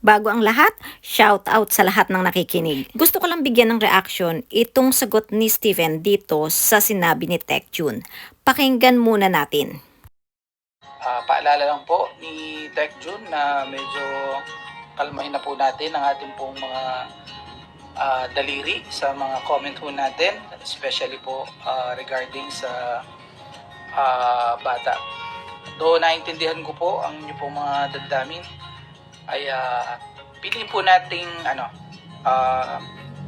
Bago ang lahat, shout out sa lahat ng nakikinig. Gusto ko lang bigyan ng reaction itong sagot ni Steven dito sa sinabi ni Tech June. Pakinggan muna natin. Paalala lang po ni Tech June na medyo kalmahin na po natin ang ating pong mga daliri sa mga comment po natin, especially po regarding sa bata. Though naintindihan ko po ang inyo pong mga damdamin, ay piliin po nating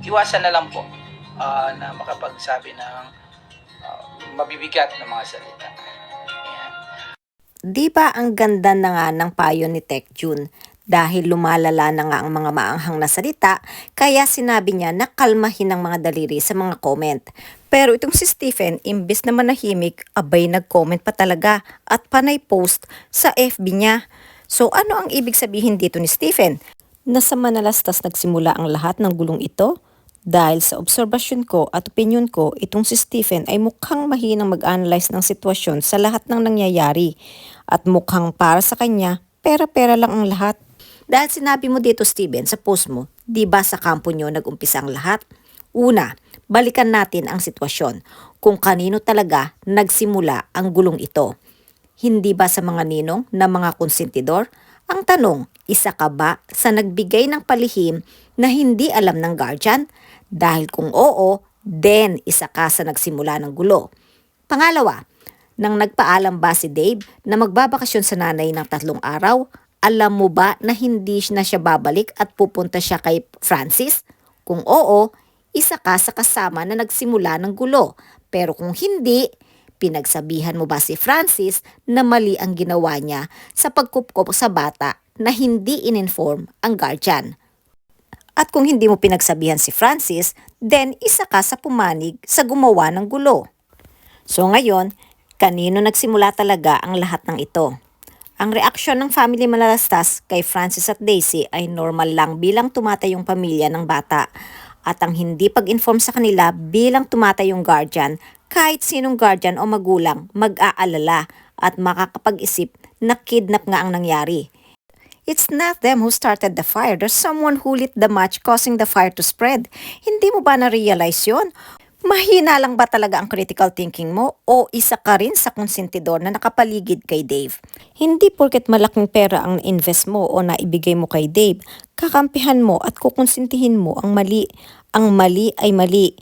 iwasan na lang po na makapagsabi ng mabibigat na mga salita. Ayan. Di ba ang ganda na nga ng payo ni Tech June? Dahil lumalala na nga ang mga maanghang na salita, kaya sinabi niya na kalmahin ang mga daliri sa mga comment. Pero itong si Stephen, imbis na manahimik, abay nag-comment pa talaga at panay post sa FB niya. So ano ang ibig sabihin dito ni Stephen? Na sa manalastas nagsimula ang lahat ng gulong ito? Dahil sa obserbasyon ko at opinyon ko, itong si Stephen ay mukhang mahinang mag-analyze ng sitwasyon sa lahat ng nangyayari. At mukhang para sa kanya, pera-pera lang ang lahat. Dahil sinabi mo dito, Steven, sa post mo, di ba sa kampo nyo nag-umpisa ang lahat? Una, balikan natin ang sitwasyon kung kanino talaga nagsimula ang gulong ito. Hindi ba sa mga ninong na mga konsentidor? Ang tanong, isa ka ba sa nagbigay ng palihim na hindi alam ng guardian? Dahil kung oo, then isa ka sa nagsimula ng gulo. Pangalawa, nang nagpaalam ba si Dave na magbabakasyon sa nanay ng 3 araw, alam mo ba na hindi na siya babalik at pupunta siya kay Francis? Kung oo, isa ka sa kasama na nagsimula ng gulo. Pero kung hindi, pinagsabihan mo ba si Francis na mali ang ginawa niya sa pagkupkop sa bata na hindi in-inform ang guardian? At kung hindi mo pinagsabihan si Francis, then isa ka sa pumanig sa gumawa ng gulo. So ngayon, kanino nagsimula talaga ang lahat ng ito? Ang reaksyon ng family Malalastas kay Francis at Daisy ay normal lang bilang tumatay yung pamilya ng bata. At ang hindi pag-inform sa kanila bilang tumatay yung guardian, kahit sinong guardian o magulang mag-aalala at makakapag-isip na kidnap nga ang nangyari. It's not them who started the fire. There's someone who lit the match causing the fire to spread. Hindi mo ba na-realize yun? Mahina lang ba talaga ang critical thinking mo o isa ka rin sa konsentidor na nakapaligid kay Dave? Hindi porket malaking pera ang invest mo o naibigay mo kay Dave, kakampihan mo at kukonsintihin mo ang mali. Ang mali ay mali.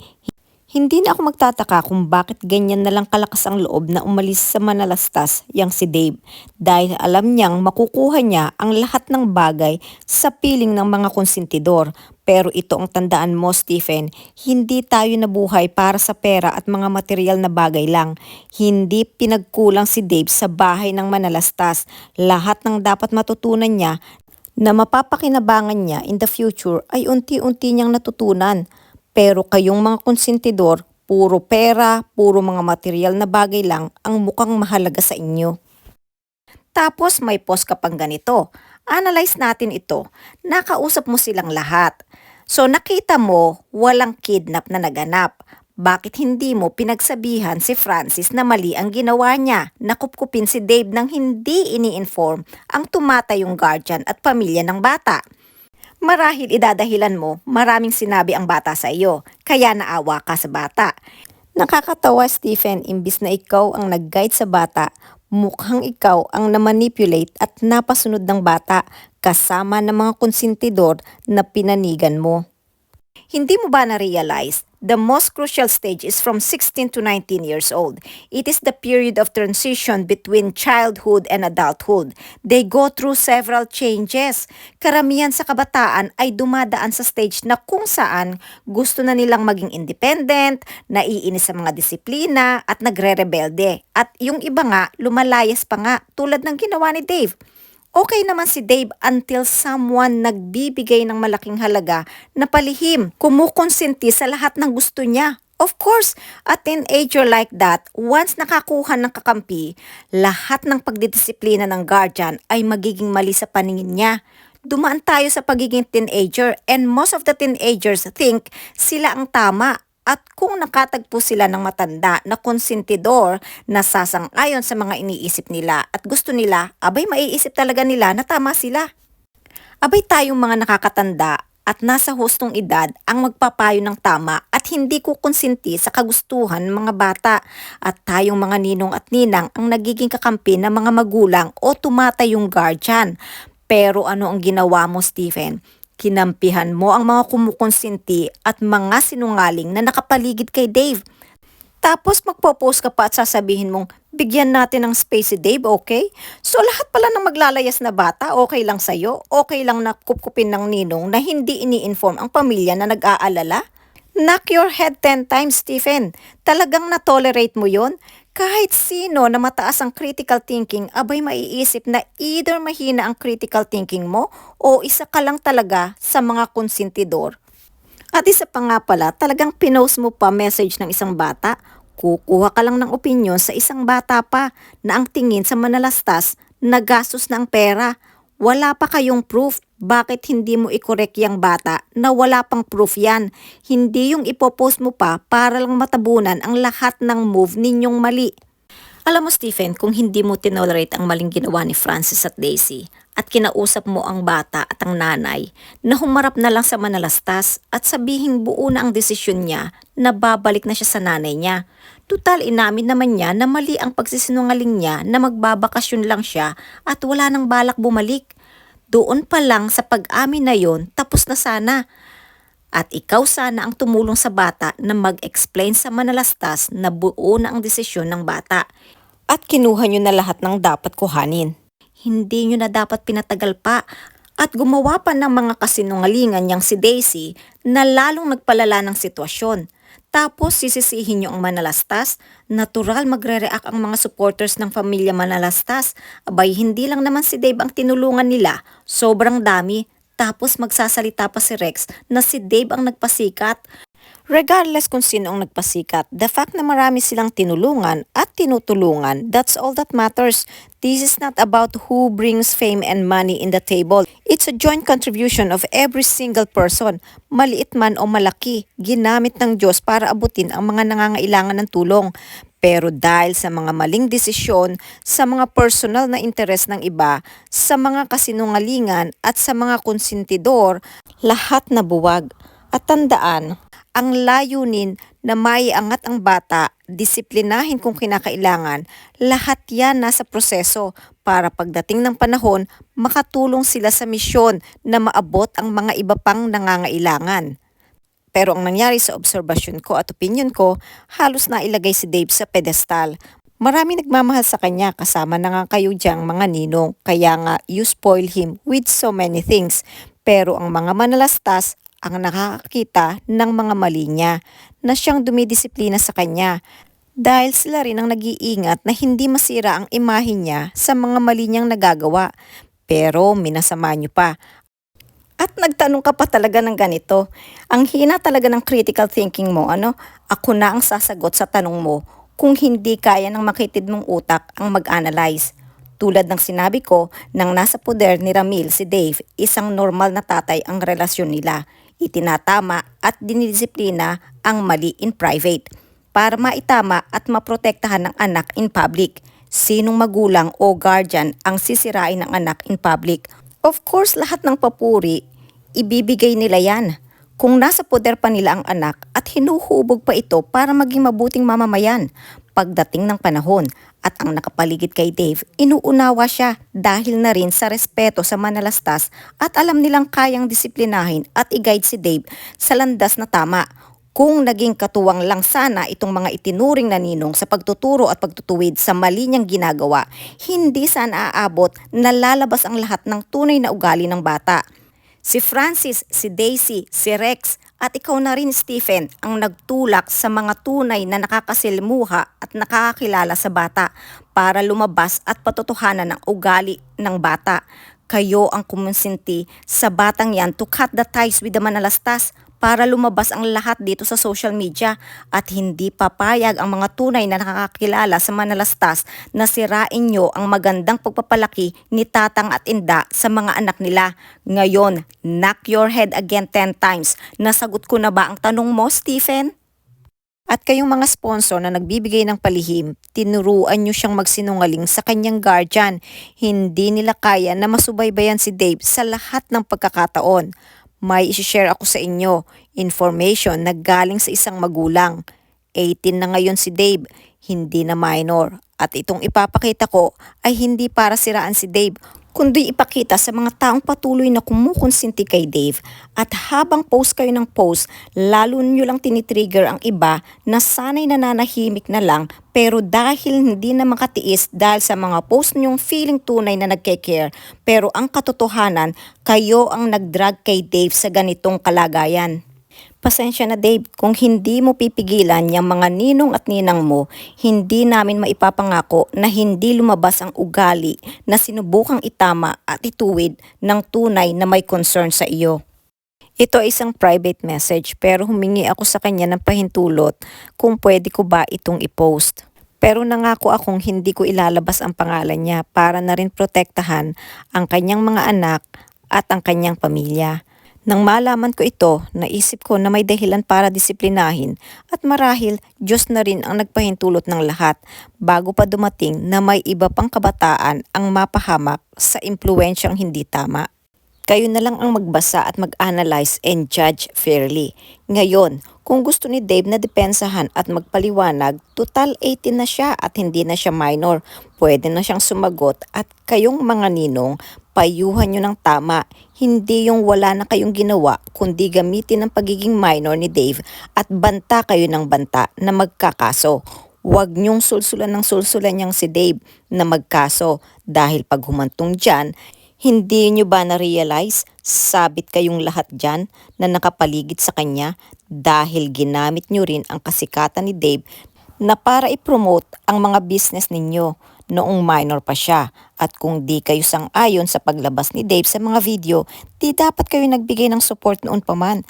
Hindi na ako magtataka kung bakit ganyan na lang kalakas ang loob na umalis sa manalastas yang si Dave dahil alam niyang makukuha niya ang lahat ng bagay sa piling ng mga konsentidor. Pero ito ang tandaan mo, Stephen, hindi tayo nabuhay para sa pera at mga material na bagay lang. Hindi pinagkulang si Dave sa bahay ng manalastas. Lahat ng dapat matutunan niya na mapapakinabangan niya in the future ay unti-unti niyang natutunan. Pero kayong mga konsentidor, puro pera, puro mga material na bagay lang ang mukhang mahalaga sa inyo. Tapos may post ka pang ganito. Analyze natin ito. Nakausap mo silang lahat. So nakita mo walang kidnap na naganap. Bakit hindi mo pinagsabihan si Francis na mali ang ginawa niya? Nakupkupin si Dave nang hindi ini-inform ang tumatayong guardian at pamilya ng bata. Marahil idadahilan mo, maraming sinabi ang bata sa iyo, kaya naawa ka sa bata. Nakakatawa, Stephen, imbis na ikaw ang nag-guide sa bata, mukhang ikaw ang na-manipulate at napasunod ng bata kasama ng mga konsentidor na pinanigan mo. Hindi mo ba na-realize? The most crucial stage is from 16 to 19 years old. It is the period of transition between childhood and adulthood. They go through several changes. Karamihan sa kabataan ay dumadaan sa stage na kung saan gusto na nilang maging independent, naiinis sa mga disiplina at nagre-rebelde. At yung iba nga, lumalayas pa nga tulad ng ginawa ni Dave. Okay naman si Dave until someone nagbibigay ng malaking halaga na palihim, kumukonsenti sa lahat ng gusto niya. Of course, a teenager like that, once nakakuha ng kakampi, lahat ng pagdidisiplina ng guardian ay magiging mali sa paningin niya. Dumaan tayo sa pagiging teenager and most of the teenagers think sila ang tama. At kung nakatagpo sila ng matanda na konsentidor na sasang-ayon sa mga iniisip nila at gusto nila, abay maiisip talaga nila na tama sila. Abay tayong mga nakakatanda at nasa hustong edad ang magpapayo ng tama at hindi kukonsinti sa kagustuhan ng mga bata at tayong mga ninong at ninang ang nagiging kakampi ng mga magulang o tumatayong guardian. Pero ano ang ginawa mo, Stephen? Kinampihan mo ang mga kumukonsinti at mga sinungaling na nakapaligid kay Dave. Tapos magpo-post ka pa at sasabihin mong, bigyan natin ng space si Dave, okay? So lahat pala ng maglalayas na bata, okay lang sa'yo? Okay lang na kupkupin ng ninong na hindi ini-inform ang pamilya na nag-aalala? Knock your head 10 times, Stephen. Talagang na-tolerate mo yon? Kahit sino na mataas ang critical thinking, abay maiisip na either mahina ang critical thinking mo o isa ka lang talaga sa mga konsentidor. At isa pa nga pala, talagang pinost mo pa message ng isang bata. Kukuha ka lang ng opinyon sa isang bata pa na ang tingin sa manalastas, nagastos na ang pera. Wala pa kayong proof. Bakit hindi mo i-correct yung bata na wala pang proof yan? Hindi yung ipopost mo pa para lang matabunan ang lahat ng move ninyong mali. Alam mo, Stephen, kung hindi mo tinolerate ang maling ginawa ni Francis at Daisy at kinausap mo ang bata at ang nanay na humarap na lang sa manalastas at sabihing buo na ang desisyon niya na babalik na siya sa nanay niya. Tutal inamin naman niya na mali ang pagsisinungaling niya na magbabakasyon lang siya at wala nang balak bumalik. Doon pa lang sa pag-amin na yon, tapos na sana. At ikaw sana ang tumulong sa bata na mag-explain sa manalastas na buo na ang desisyon ng bata. At kinuha nyo na lahat ng dapat kuhanin. Hindi nyo na dapat pinatagal pa at gumawa pa ng mga kasinungalingan niyang si Daisy na lalong nagpalala ng sitwasyon. Tapos sisisihin nyo ang manalastas, natural magre-react ang mga supporters ng pamilya manalastas. Abay hindi lang naman si Dave ang tinulungan nila, sobrang dami. Tapos magsasalita pa si Rex na si Dave ang nagpasikat. Regardless kung sino ang nagpasikat, the fact na marami silang tinulungan at tinutulungan, that's all that matters. This is not about who brings fame and money in the table. It's a joint contribution of every single person. Maliit man o malaki, ginamit ng Diyos para abutin ang mga nangangailangan ng tulong. Pero dahil sa mga maling desisyon, sa mga personal na interes ng iba, sa mga kasinungalingan at sa mga konsentidor, lahat nabuwag. At tandaan, ang layunin na maiangat ang bata, disiplinahin kung kinakailangan, lahat yan nasa proseso para pagdating ng panahon, makatulong sila sa misyon na maabot ang mga iba pang nangangailangan. Pero ang nangyari sa obserbasyon ko at opinion ko, halos nailagay si Dave sa pedestal. Marami nagmamahal sa kanya, kasama na nga kayo diyang mga ninong, kaya nga you spoil him with so many things. Pero ang mga manalastas ang nakakakita ng mga mali niya na siyang dumidisiplina sa kanya dahil sila rin ang nag-iingat na hindi masira ang imahe niya sa mga mali niyang nagagawa. Pero minasama niyo pa. At nagtanong ka pa talaga ng ganito. Ang hina talaga ng critical thinking mo, ano? Ako na ang sasagot sa tanong mo kung hindi kaya ng makitid mong utak ang mag-analyze. Tulad ng sinabi ko, nang nasa poder ni Ramil si Dave, isang normal na tatay ang relasyon nila. Itinatama at dinidisiplina ang mali in private para maitama at maprotektahan ng anak in public. Sinong magulang o guardian ang sisirain ng anak in public? Of course, lahat ng papuri, ibibigay nila yan. Kung nasa poder pa nila ang anak at hinuhubog pa ito para maging mabuting mamamayan pagdating ng panahon. At ang nakapaligid kay Dave, inuunawa siya dahil na rin sa respeto sa manalastas at alam nilang kayang disiplinahin at i-guide si Dave sa landas na tama. Kung naging katuwang lang sana itong mga itinuring na ninong sa pagtuturo at pagtutuwid sa mali niyang ginagawa, hindi sana aabot na lalabas ang lahat ng tunay na ugali ng bata. Si Francis, si Daisy, si Rex, at ikaw na rin, Stephen, ang nagtulak sa mga tunay na nakakasilmuha at nakakakilala sa bata para lumabas at patutuhanan ang ugali ng bata. Kayo ang kumonsinti sa batang yan to cut the ties with the manalastas para lumabas ang lahat dito sa social media at hindi papayag ang mga tunay na nakakakilala sa manalastas na sirain nyo ang magandang pagpapalaki ni tatang at inda sa mga anak nila. Ngayon, knock your head again 10 times. Nasagot ko na ba ang tanong mo, Stephen? At kayong mga sponsor na nagbibigay ng palihim, tinuruan nyo siyang magsinungaling sa kanyang guardian. Hindi nila kaya na masubaybayan si Dave sa lahat ng pagkakataon. May isi-share ako sa inyo, information na galing sa isang magulang. 18 na ngayon si Dave, hindi na minor. At itong ipapakita ko ay hindi para siraan si Dave, kundi ipakita sa mga taong patuloy na kumukonsinti kay Dave. At habang post kayo ng post, lalo nyo lang tinitrigger ang iba na sana'y nananahimik na lang, pero dahil hindi na makatiis dahil sa mga post nyong feeling tunay na nagke-care, pero ang katotohanan, kayo ang nagdrag kay Dave sa ganitong kalagayan. Pasensya na Dave, kung hindi mo pipigilan yung mga ninong at ninang mo, hindi namin maipapangako na hindi lumabas ang ugali na sinubukang itama at ituwid ng tunay na may concern sa iyo. Ito ay isang private message pero humingi ako sa kanya ng pahintulot kung pwede ko ba itong i-post. Pero nangako akong hindi ko ilalabas ang pangalan niya para na rin protektahan ang kanyang mga anak at ang kanyang pamilya. Nang malaman ko ito, naisip ko na may dahilan para disiplinahin at marahil Diyos na rin ang nagpahintulot ng lahat bago pa dumating na may iba pang kabataan ang mapahamak sa impluensyang hindi tama. Kayo na lang ang magbasa at mag-analyze and judge fairly. Ngayon, kung gusto ni Dave na depensahan at magpaliwanag, total 18 na siya at hindi na siya minor. Pwede na siyang sumagot at kayong mga ninong, payuhan nyo ng tama. Hindi yung wala na kayong ginawa, kundi gamitin ang pagiging minor ni Dave at banta kayo ng banta na magkakaso. Huwag niyong sulsulan ng sulsulan niyang si Dave na magkaso dahil pag humantong dyan, hindi nyo ba na-realize sabit kayong lahat dyan na nakapaligid sa kanya dahil ginamit nyo rin ang kasikatan ni Dave na para i-promote ang mga business ninyo noong minor pa siya. At kung di kayo sang-ayon sa paglabas ni Dave sa mga video, di dapat kayo nagbigay ng support noon pa man.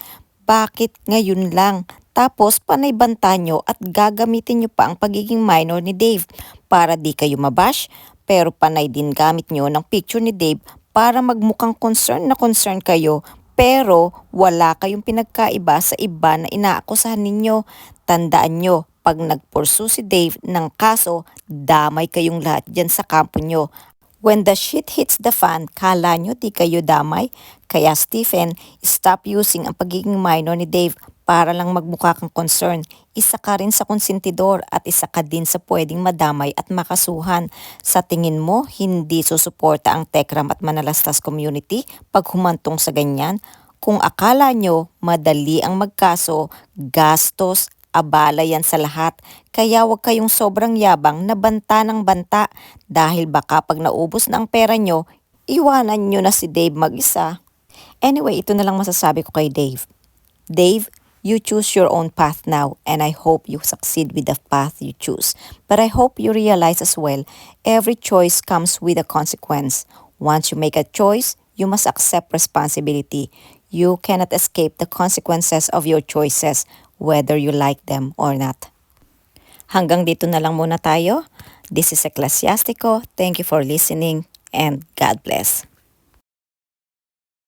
Bakit ngayon lang? Tapos panay banta nyo at gagamitin nyo pa ang pagiging minor ni Dave para di kayo mabash, pero panay din gamit nyo ng picture ni Dave para magmukhang concern na concern kayo, pero wala kayong pinagkaiba sa iba na inaakusahan ninyo. Tandaan nyo, pag nagpursu si Dave ng kaso, damay kayong lahat dyan sa kampo nyo. When the shit hits the fan, kala nyo di kayo damay? Kaya Stephen, stop using ang pagiging minor ni Dave para lang magmukha kang concern. Isa ka rin sa konsentidor at isa ka din sa pwedeng madamay at makasuhan. Sa tingin mo, hindi susuporta ang Tekram at Manalastas community pag humantong sa ganyan? Kung akala nyo madali ang magkaso, gastos, abala yan sa lahat. Kaya huwag kayong sobrang yabang na banta ng banta dahil baka pag naubos na ang pera nyo, iwanan nyo na si Dave mag-isa. Anyway, ito na lang masasabi ko kay Dave. Dave, you choose your own path now and I hope you succeed with the path you choose. But I hope you realize as well, every choice comes with a consequence. Once you make a choice, you must accept responsibility. You cannot escape the consequences of your choices, whether you like them or not. Hanggang dito na lang muna tayo. This is Ecclesiastico. Thank you for listening and God bless.